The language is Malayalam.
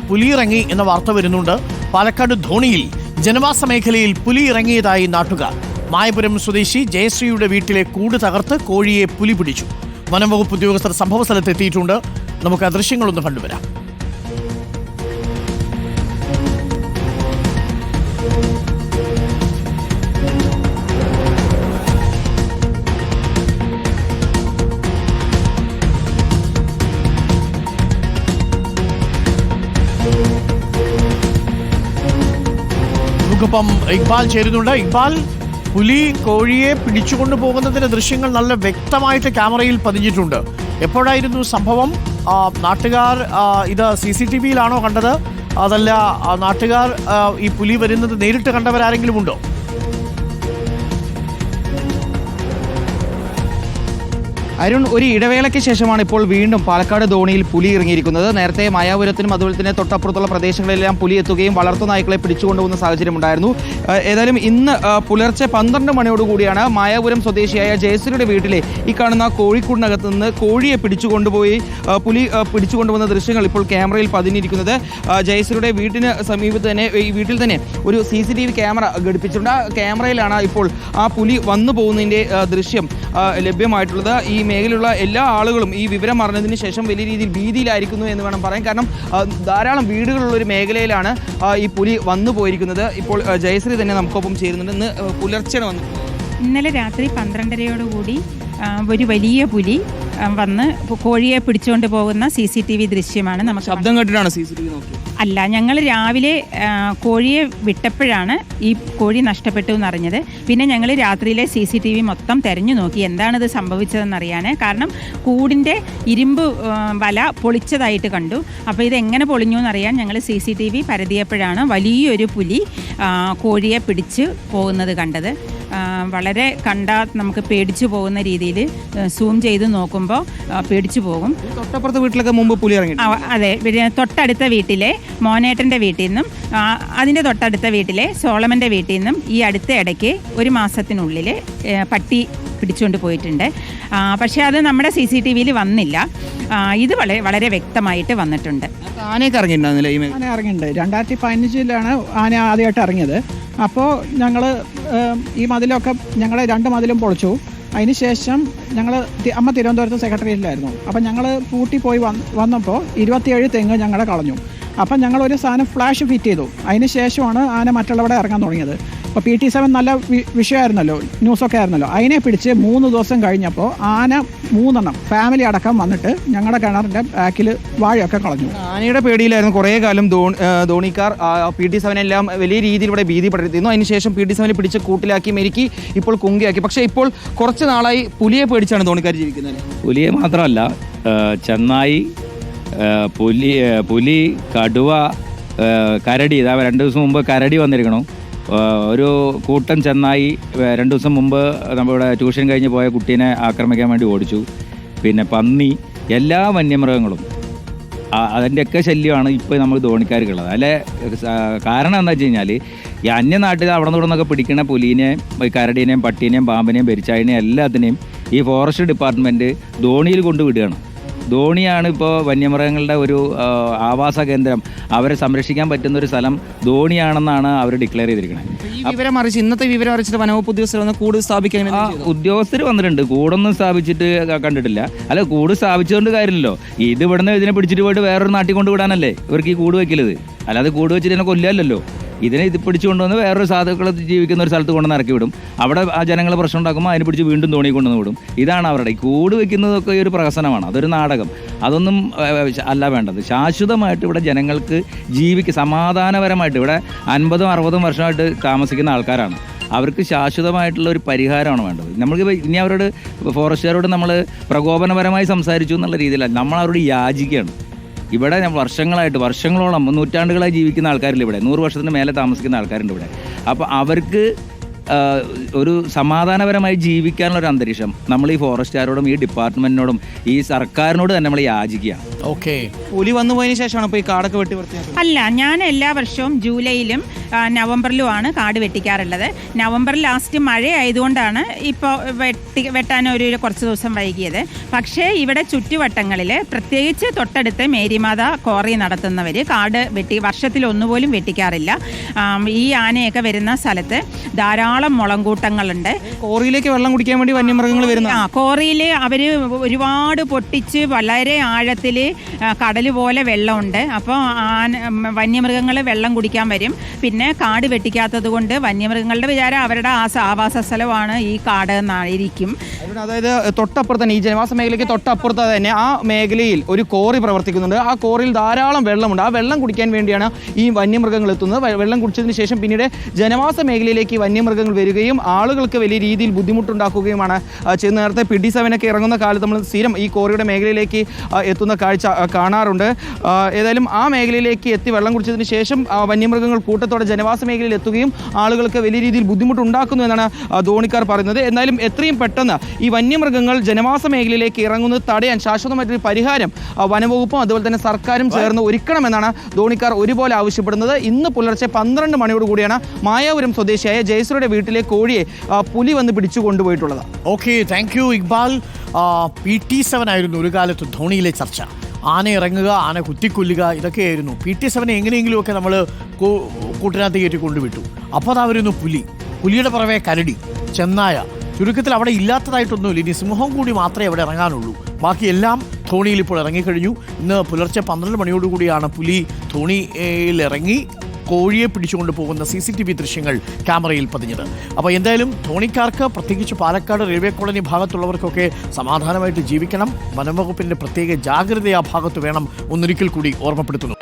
പുലി ഇറങ്ങി എന്ന വാർത്ത വരുന്നുണ്ട്. പാലക്കാട് ധോണിയിൽ ജനവാസ മേഖലയിൽ പുലി ഇറങ്ങിയതായി നാട്ടുകാർ. മായപുരം സ്വദേശി ജയശ്രീയുടെ വീട്ടിലെ കൂട് തകർത്ത് കോഴിയെ പുലി പിടിച്ചു. വനംവകുപ്പ് ഉദ്യോഗസ്ഥർ സംഭവ സ്ഥലത്ത് എത്തിയിട്ടുണ്ട്. നമുക്ക് ആ ദൃശ്യങ്ങളൊന്ന് കണ്ടുവരാം. നമുക്കിപ്പം ഇക്ബാൽ ചേരുന്നുണ്ട്. ഇക്ബാൽ, പുലി കോഴിയെ പിടിച്ചുകൊണ്ടു പോകുന്നതിന്റെ ദൃശ്യങ്ങൾ നല്ല വ്യക്തമായിട്ട് ക്യാമറയിൽ പതിഞ്ഞിട്ടുണ്ട്. എപ്പോഴായിരുന്നു സംഭവം? നാട്ടുകാർ ഇത് CCTVയിലാണോ കണ്ടത്? അതല്ല നാട്ടുകാർ ഈ പുലി വരുന്നത് നേരിട്ട് കണ്ടവരാരെങ്കിലും ഉണ്ടോ? അരുൺ, ഒരു ഇടവേളയ്ക്ക് ശേഷമാണ് ഇപ്പോൾ വീണ്ടും പാലക്കാട് ധോണിയിൽ പുലി ഇറങ്ങിയിരിക്കുന്നത്. നേരത്തെ മായാപുരത്തിനും അതുപോലെ തന്നെ തൊട്ടപ്പുറത്തുള്ള പ്രദേശങ്ങളിലെല്ലാം പുലി എത്തുകയും വളർത്തു നായ്ക്കളെ പിടിച്ചുകൊണ്ടുപോകുന്ന സാഹചര്യമുണ്ടായിരുന്നു. ഏതായാലും ഇന്ന് പുലർച്ചെ 12 മണിയോടുകൂടിയാണ് മായാപുരം സ്വദേശിയായ ജയശ്രീയുടെ വീട്ടിലെ ഈ കാണുന്ന കോഴിക്കൂടിനകത്ത് നിന്ന് കോഴിയെ പിടിച്ചുകൊണ്ടുപോയി പുലി പിടിച്ചുകൊണ്ടുപോകുന്ന ദൃശ്യങ്ങൾ ഇപ്പോൾ ക്യാമറയിൽ പതിഞ്ഞിരിക്കുന്നത്. ജയശ്രീയുടെ വീട്ടിന് സമീപത്ത് തന്നെ ഈ വീട്ടിൽ തന്നെ ഒരു CCTV ക്യാമറ ഘടിപ്പിച്ചിട്ടുണ്ട്. ആ ക്യാമറയിലാണ് ഇപ്പോൾ ആ പുലി വന്നു പോകുന്നതിൻ്റെ ദൃശ്യം ലഭ്യമായിട്ടുള്ളത്. ഈ മേഖലയിലുള്ള എല്ലാ ആളുകളും ഈ വിവരം അറിഞ്ഞതിന് ശേഷം വലിയ രീതിയിൽ ഭീതിയിലായിരിക്കുന്നു എന്ന് വേണം പറയാൻ. കാരണം ധാരാളം വീടുകളുള്ള ഒരു മേഖലയിലാണ് ഈ പുലി വന്നു പോയിരിക്കുന്നത്. ഇപ്പോൾ ജയശ്രീ തന്നെ നമുക്കൊപ്പം ചേരുന്നുണ്ട്. ഇന്ന് പുലർച്ചെയാണ് വന്നു. ഇന്നലെ രാത്രി 12:30 ഒരു വലിയ പുലി വന്ന് കോഴിയെ പിടിച്ചുകൊണ്ട് പോകുന്ന CCTV ദൃശ്യമാണ് നമുക്ക്. ശബ്ദം കേട്ടിട്ടാണ് CCTV നോക്കിയത്? അല്ല, ഞങ്ങൾ രാവിലെ കോഴിയെ വിട്ടപ്പോഴാണ് ഈ കോഴി നഷ്ടപ്പെട്ടു എന്നറിഞ്ഞത്. പിന്നെ ഞങ്ങൾ രാത്രിയിലെ CCTV മൊത്തം തെരഞ്ഞു നോക്കി എന്താണിത് സംഭവിച്ചതെന്നറിയാൻ. കാരണം കൂടിൻ്റെ ഇരുമ്പ് വല പൊളിച്ചതായിട്ട് കണ്ടു. അപ്പോൾ ഇതെങ്ങനെ പൊളിഞ്ഞു എന്നറിയാൻ ഞങ്ങൾ CCTV പരതിയപ്പോഴാണ് വലിയൊരു പുലി കോഴിയെ പിടിച്ച് പോകുന്നത് കണ്ടത്. വളരെ കണ്ടാൽ നമുക്ക് പേടിച്ചു പോകുന്ന രീതിയിൽ സൂം ചെയ്ത് നോക്കുമ്പോൾ പേടിച്ചു പോകും. തൊട്ടപ്പുറത്തെ വീട്ടിലൊക്കെ മുമ്പ് പുലി ഇറങ്ങി? അതെ, തൊട്ടടുത്ത വീട്ടിലെ മോനേട്ടൻ്റെ വീട്ടിൽ നിന്നും അതിൻ്റെ തൊട്ടടുത്ത വീട്ടിലെ സോളമൻ്റെ വീട്ടിൽ നിന്നും ഈ അടുത്ത ഇടയ്ക്ക് ഒരു മാസത്തിനുള്ളിൽ പട്ടി പിടിച്ചുകൊണ്ട് പോയിട്ടുണ്ട്. പക്ഷേ അത് നമ്മുടെ CCTVയിൽ വന്നില്ല. ഇത് വളരെ വ്യക്തമായിട്ട് വന്നിട്ടുണ്ട്. ആനയൊക്കെ ഇറങ്ങിയിട്ടുണ്ടായിരുന്നില്ല? ആന ഇറങ്ങിയിട്ടുണ്ട്. 2015 ആന ആദ്യമായിട്ട് ഇറങ്ങിയത്. അപ്പോൾ ഞങ്ങൾ ഈ മതിലൊക്കെ ഞങ്ങൾ 2 മതിലും പൊളിച്ചു. അതിന് ശേഷം അമ്മ തിരുവനന്തപുരത്ത് സെക്രട്ടേറിയറ്റിലായിരുന്നു. അപ്പം ഞങ്ങൾ പൂട്ടി പോയി വന്നപ്പോൾ 27 തെങ്ങ് ഞങ്ങൾ കളഞ്ഞു. അപ്പം ഞങ്ങളൊരു സാധനം ഫ്ലാഷ് ഫിറ്റ് ചെയ്തു. അതിന് ശേഷമാണ് ആന മറ്റുള്ളവിടെ ഇറങ്ങാൻ തുടങ്ങിയത്. അപ്പോൾ PT7 നല്ല വിഷയമായിരുന്നല്ലോ, ന്യൂസൊക്കെ ആയിരുന്നല്ലോ. അതിനെ പിടിച്ച് 3 ദിവസം കഴിഞ്ഞപ്പോൾ ആന 3 ഫാമിലി അടക്കം വന്നിട്ട് ഞങ്ങളുടെ കിണറിൻ്റെ ബാക്കിൽ വാഴയൊക്കെ കളഞ്ഞു. ആനയുടെ പേടിയിലായിരുന്നു കുറേ കാലം ധോണിക്കാർ. PT7 എല്ലാം വലിയ രീതിയിൽ ഇവിടെ ഭീതി പടർത്തിയിരുന്നു. അതിനുശേഷം PT7 പിടിച്ച് കൂട്ടിലാക്കി മെരുക്കി ഇപ്പോൾ കുങ്കിയാക്കി. പക്ഷേ ഇപ്പോൾ കുറച്ച് നാളായി പുലിയെ പേടിച്ചാണ് ധോണിക്കാർ ജീവിക്കുന്നത്. പുലിയെ മാത്രമല്ല, ചെന്നായി, പുലി, കടുവ, കരടി. ഇതാ 2 ദിവസം മുമ്പ് കരടി വന്നിരിക്കണം. ഒരു കൂട്ടം ചെന്നായി 2 ദിവസം മുമ്പ് നമ്മുടെ ട്യൂഷൻ കഴിഞ്ഞ് പോയ കുട്ടീനെ ആക്രമിക്കാൻ വേണ്ടി ഓടിച്ചു. പിന്നെ പന്നി, എല്ലാ വന്യമൃഗങ്ങളും അതിൻ്റെയൊക്കെ ശല്യമാണ് ഇപ്പോൾ നമ്മൾ ധോണിക്കാർക്കുള്ളത്. അല്ലെ, കാരണം എന്താ വെച്ച് കഴിഞ്ഞാൽ ഈ അന്യനാട്ടിൽ അവിടെ നിന്നൊക്കെ പിടിക്കുന്ന പുലീനെയും കരടീനെയും പട്ടീനെയും പാമ്പിനെയും പെരിച്ചാഴിനെയും എല്ലാത്തിനെയും ഈ ഫോറസ്റ്റ് ഡിപ്പാർട്ട്മെൻറ്റ് ധോണിയിൽ കൊണ്ടുവിടുകയാണ്. ധോണിയാണ് ഇപ്പോൾ വന്യമൃഗങ്ങളുടെ ഒരു ആവാസ കേന്ദ്രം. അവരെ സംരക്ഷിക്കാൻ പറ്റുന്ന ഒരു സ്ഥലം ധോണിയാണെന്നാണ് അവർ ഡിക്ലെയർ ചെയ്തിരിക്കുന്നത്. ഈ വിവരം അറിയിച്ച് ഇന്നത്തെ വിവരം അറിയിച്ചിട്ട് വനവകുപ്പ് ഉദ്യോഗസ്ഥർ വന്ന് കൂട് സ്ഥാപിക്കാൻ ഉദ്യോഗസ്ഥർ വന്നിട്ടുണ്ട്. കൂടൊന്നും സ്ഥാപിച്ചിട്ട് കണ്ടിട്ടില്ല. അല്ല, കൂട് സ്ഥാപിച്ചുകൊണ്ട് കാര്യമില്ലല്ലോ. ഇത് ഇവിടുന്ന് ഇതിനെ പിടിച്ചിട്ട് പോയിട്ട് വേറൊരു നാട്ടിൽ കൊണ്ട് വിടാനല്ലേ ഇവർക്ക് ഈ കൂട് വയ്ക്കരുത്. അല്ലാതെ കൂട് വെച്ചിട്ട് ഇതിനെ കൊല്ലല്ലോ. ഇതിനെ ഇത് പിടിച്ചുകൊണ്ടുവന്ന് വേറൊരു സാധുക്കൾ ജീവിക്കുന്ന ഒരു സ്ഥലത്ത് കൊണ്ടുവന്ന് ഇറക്കി വിടും. അവിടെ ആ ജനങ്ങൾ പ്രശ്നം ഉണ്ടാക്കുമ്പോൾ അതിനെ പിടിച്ച് വീണ്ടും ധോണി കൊണ്ടുവന്ന് വിടും. ഇതാണ് അവരുടെ ഈ കൂട് വയ്ക്കുന്നതൊക്കെ ഒരു പ്രഹസനമാണ്, അതൊരു നാടകം. അതൊന്നും അല്ല വേണ്ടത്. ശാശ്വതമായിട്ട് ഇവിടെ ജനങ്ങൾക്ക് സമാധാനപരമായിട്ട് ഇവിടെ 50-60 വർഷമായിട്ട് താമസിക്കുന്ന ആൾക്കാരാണ്. അവർക്ക് ശാശ്വതമായിട്ടുള്ള ഒരു പരിഹാരമാണ് വേണ്ടത്. നമ്മൾക്ക് ഇനി അവരോട് ഫോറസ്റ്റുകാരോട് നമ്മൾ പ്രകോപനപരമായി സംസാരിച്ചു എന്നുള്ള രീതിയിലല്ല, നമ്മൾ അവരോട് യാചിക്കുകയാണ്. ഇവിടെ വർഷങ്ങളോളം നൂറ്റാണ്ടുകളായി ജീവിക്കുന്ന ആൾക്കാരില്ല ഇവിടെ. 100 വർഷത്തിന് മേലെ താമസിക്കുന്ന ആൾക്കാരുണ്ട് ഇവിടെ. അപ്പോൾ അവർക്ക് ഒരു സമാധാനപരമായി ജീവിക്കാനുള്ള ഒരു അന്തരീക്ഷം നമ്മൾ ഈ ഫോറസ്റ്റുകാരോടും ഈ ഡിപ്പാർട്ട്മെന്റിനോടും ഈ സർക്കാരിനോട് തന്നെ നമ്മൾ യാചിക്കുക. ഓക്കെ, പുലി വന്നു പോയതിനു ശേഷമാണ് ഇപ്പോൾ ഈ കാടൊക്കെ വെട്ടി വൃത്തിയാക്കുന്നത്? അല്ല, ഞാൻ എല്ലാ വർഷവും ജൂലൈയിലും നവംബറിലുമാണ് കാട് വെട്ടിക്കാറുള്ളത്. നവംബർ ലാസ്റ്റ് മഴ ആയതുകൊണ്ടാണ് ഇപ്പോൾ വെട്ടാൻ ഒരു കുറച്ച് ദിവസം വൈകിയത്. പക്ഷേ ഇവിടെ ചുറ്റുവട്ടങ്ങളിൽ, പ്രത്യേകിച്ച് തൊട്ടടുത്ത് മേരിമാത കോറി നടത്തുന്നവർ കാട് വെട്ടി വർഷത്തിൽ ഒന്നുപോലും വെട്ടിക്കാറില്ല. ഈ ആനയൊക്കെ വരുന്ന സ്ഥലത്ത് ധാരാളം മുളങ്കൂട്ടങ്ങളുണ്ട്. കോറിയിലേക്ക് വെള്ളം കുടിക്കാൻ വേണ്ടി വന്യമൃഗങ്ങൾ വരുന്ന കോറിയിൽ അവർ ഒരുപാട് പൊട്ടിച്ച് വളരെ ആഴത്തിൽ കടൽ പോലെ വെള്ളമുണ്ട്. അപ്പോൾ വന്യമൃഗങ്ങൾ വെള്ളം കുടിക്കാൻ വരും. പിന്നെ കാട് വെട്ടിക്കാത്തത് കൊണ്ട് വന്യമൃഗങ്ങളുടെ വിചാരം അവരുടെ ആവാസ സ്ഥലമാണ് ഈ കാട് എന്നായിരിക്കും. അതായത് തൊട്ടപ്പുറത്ത് തന്നെ, ഈ ജനവാസ മേഖലയ്ക്ക് തൊട്ടപ്പുറത്ത് തന്നെ ആ മേഖലയിൽ ഒരു കോറി പ്രവർത്തിക്കുന്നുണ്ട്. ആ കോറിയിൽ ധാരാളം വെള്ളമുണ്ട്. ആ വെള്ളം കുടിക്കാൻ വേണ്ടിയാണ് ഈ വന്യമൃഗങ്ങൾ എത്തുന്നത്. വെള്ളം കുടിച്ചതിന് ശേഷം പിന്നീട് ജനവാസ മേഖലയിലേക്ക് വന്യമൃഗങ്ങൾ വരികയും ആളുകൾക്ക് വലിയ രീതിയിൽ ബുദ്ധിമുട്ടുണ്ടാക്കുകയുമാണ് ചെയ്യുന്നത്. നേരത്തെ PD7 ഒക്കെ ഇറങ്ങുന്ന കാലത്ത് നമ്മൾ സ്ഥിരം ഈ കോറിയുടെ മേഖലയിലേക്ക് എത്തുന്ന കാഴ്ച കാണാറുണ്ട്. ഏതായാലും ആ മേഖലയിലേക്ക് എത്തി വെള്ളം കുടിച്ചതിന് ശേഷം വന്യമൃഗങ്ങൾ കൂട്ടത്തോടെ ജനവാസ മേഖലയിൽ എത്തുകയും ആളുകൾക്ക് വലിയ രീതിയിൽ ബുദ്ധിമുട്ടുണ്ടാക്കുന്നു എന്നാണ് ധോണിക്കാർ പറയുന്നത്. എന്നാലും എത്രയും പെട്ടെന്ന് ഈ വന്യമൃഗങ്ങൾ ജനവാസ മേഖലയിലേക്ക് ഇറങ്ങുന്നത് തടയാൻ ശാശ്വതമായിട്ടൊരു പരിഹാരം വനംവകുപ്പും അതുപോലെ തന്നെ സർക്കാരും ചേർന്ന് ഒരുക്കണമെന്നാണ് ധോണിക്കാർ ഒരുപോലെ ആവശ്യപ്പെടുന്നത്. ഇന്ന് പുലർച്ചെ 12 മണിയോടുകൂടിയാണ് മായാപുരം സ്വദേശിയായ ജയശ്രീയുടെ വീട്ടിലെ കോഴിയെ പുലി വന്ന് പിടിച്ചു കൊണ്ടുപോയിട്ടുള്ളത്. Okay, thank you Iqbal. PT7 ആയിരുന്നു ഒരു കാലത്ത് ധോണിയിലെ ചർച്ച. ആന ഇറങ്ങുക, ആന കുത്തിക്കൊല്ലുക, ഇതൊക്കെയായിരുന്നു. PT7 എങ്ങനെയെങ്കിലുമൊക്കെ നമ്മൾ കൂട്ടിനകത്ത് കയറ്റി കൊണ്ടുവിട്ടു. അപ്പോൾ അതാവരുന്നു പുലിയുടെ പുറമെ കരടി, ചെന്നായ. ചുരുക്കത്തിൽ അവിടെ ഇല്ലാത്തതായിട്ടൊന്നുമില്ല. ഇനി സിംഹം കൂടി മാത്രമേ അവിടെ ഇറങ്ങാനുള്ളൂ. ബാക്കിയെല്ലാം ധോണിയിൽ ഇപ്പോൾ ഇറങ്ങിക്കഴിഞ്ഞു. ഇന്ന് പുലർച്ചെ 12 മണിയോടുകൂടിയാണ് പുലി ധോണിയിൽ ഇറങ്ങി കോഴിയെ പിടിച്ചുകൊണ്ട് പോകുന്ന CCTV ദൃശ്യങ്ങൾ ക്യാമറയിൽ പതിഞ്ഞത്. അപ്പോൾ എന്തായാലും ധോണിക്കാർക്ക്, പ്രത്യേകിച്ച് പാലക്കാട് റെയിൽവേ കോളനി ഭാഗത്തുള്ളവർക്കൊക്കെ സമാധാനമായിട്ട് ജീവിക്കണം. വനംവകുപ്പിൻ്റെ പ്രത്യേക ജാഗ്രത ആ ഭാഗത്ത് വേണം, ഒന്നൊരിക്കൽ കൂടി ഓർമ്മപ്പെടുത്തുന്നു.